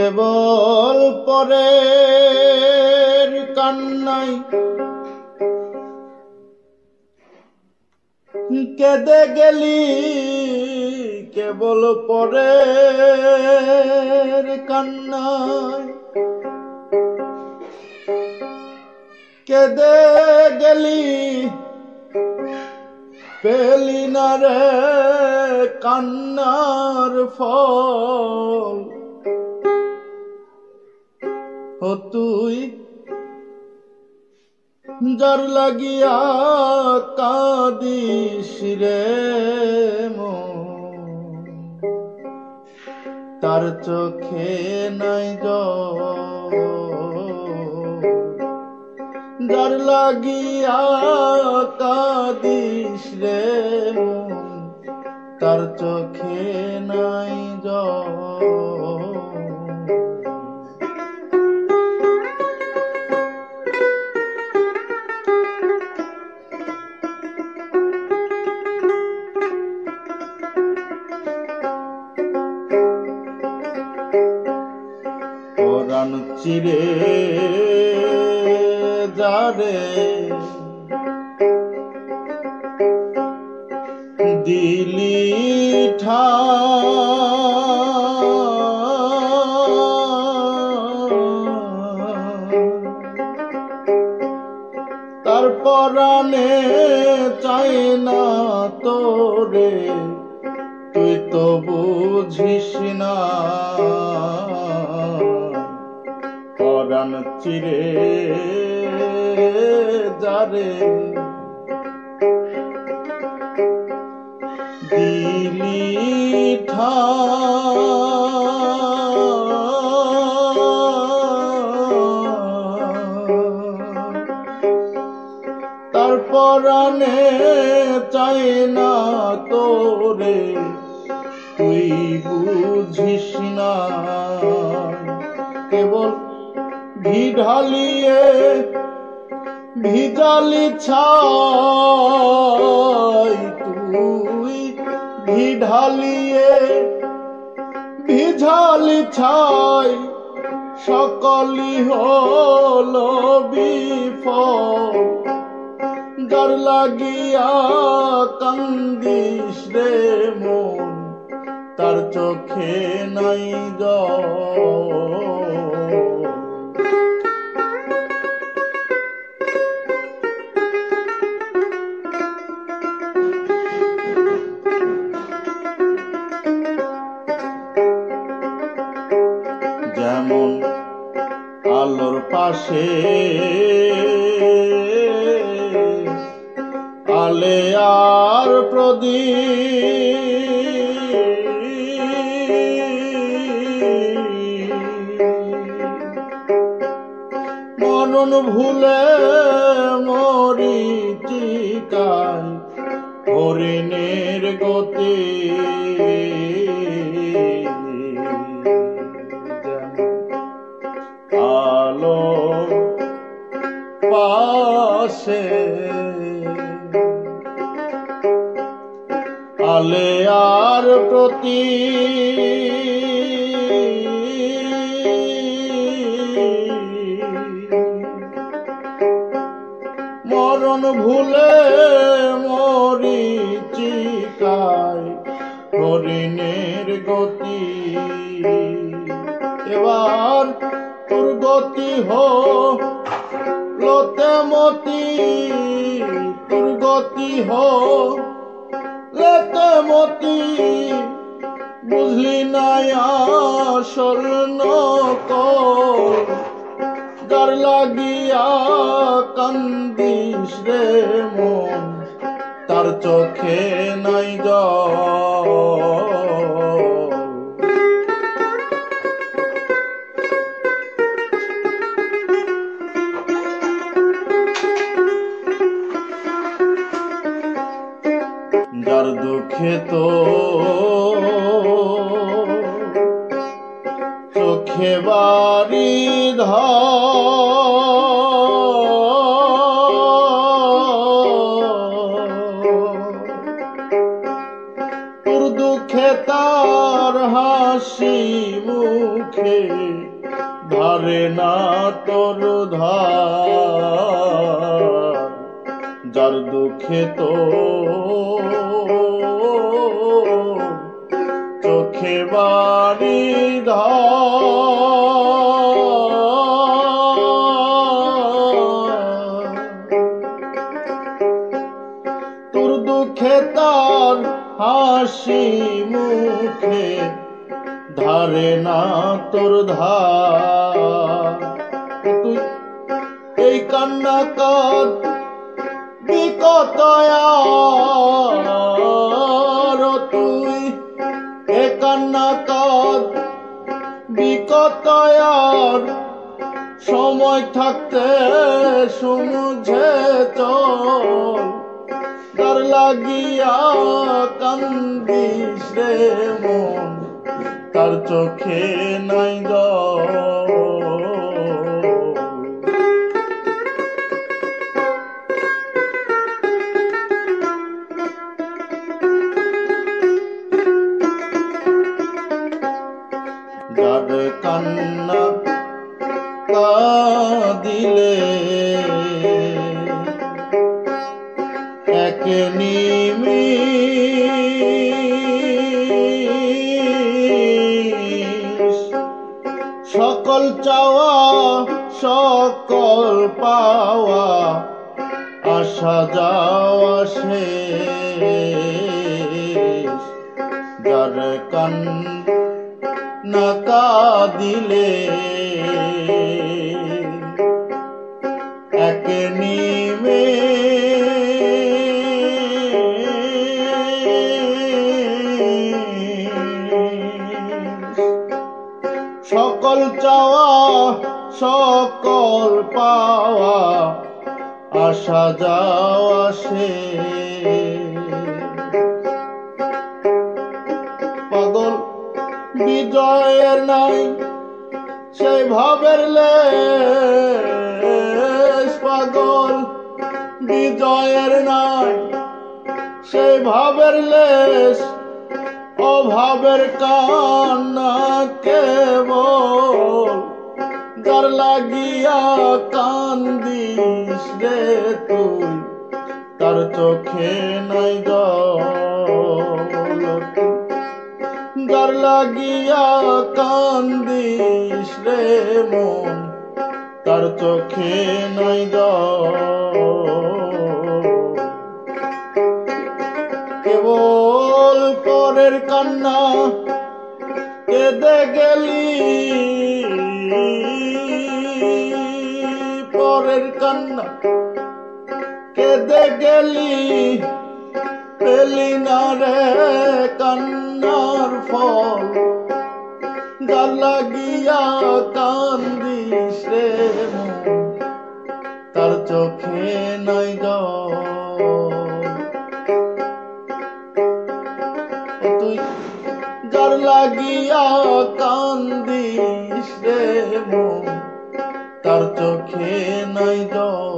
কেবল পরের কান্নাই কেঁদে গেলি, কেবল পরের কান্নাই কেঁদে গেলি, পেলি না রে কান্নার ফল। ও তুই যার লাগিয়া কাঁদিস রে মন, তার চোখে নাই জল। যার লাগিয়া কাঁদিস রে মন, তার চোখে নাই জল। পরাণ চিরে যারে দিলি তার পরাণে চাই না তোরে, তুই তো বুঝিস না। পরাণ চিরে যারে দিলি তার পরাণে চাই না তোরে, তুই বুঝিস না। কেবল ঘি ঢালিয়ে ভিজালি ছাই, তুই ঘি ঢালিয়ে ভিজালি ছাই, সকলই হলো বিফল। যার লাগিয়া কান্দিস রে মন, তার চোখে নাই জল। যেমন আলোর পাশে আলে আর প্রদীপ, মনন ভুলে মরিচিকায় হরিণের গতি। আলো পাশে আলে আর প্রতি, মরণ ভুলে মরিচিকায় হরিণের গতি। এবার তোর গতি হলো তেমতি, তোর গতি হলো তেমতি। বুঝলি না আসল নকল, যার লাগিয়া কান্দিস রে মন, তার চোখে নাই জল। যার দুঃখে তো চোখে বাড়ি তোর দুঃখে তার হাসি মুখে ধারে না তোর ধার, যার দুঃখে তো চোখে বাড়ি ধার, তোর দুঃখে তার হাসি মুখে ধারে না তোর ধার। তুই এই কান্না কাঁদ বিকতয়ার, তুই এ কান্না কাঁদ বিকতয়ার, সময় থাকতে সমুঝে চল, তার লাগিয়া কান্দিস রে মন, তার চোখে নাই জল। যার কান্না কাঁদিলে এক নিমিষ সকল চাওয়া সকল পাওয়া আসা যাওয়া শেষ। যার কান্না কাঁদিলে এক নিমিষ সকল চাওয়া সকল পাওয়া আসা যাওয়া শেষ। পাগল বিজয়ের নাই সেই ভাবের লেশ, পাগল বিজয়ের নাই সেই ভাবের লেশ, অভাবের কান্না কেবল, যার লাগিয়া কান্দিস রে তুই, তার চোখে নাই জল। যার লাগিয়া কান্দিস রে মন, তার চোখে নাই জল। কেবল পরের কান্না কেঁদে গেলি, পরের কান্না কেঁদে গেলি, পেলি না রে কান্নার ফল, যার লাগিয়া কান্দিস রে মন, তার চোখে নাই জল। তুই যার লাগিয়া কান্দিস রে মন, তার চোখে নাই জল।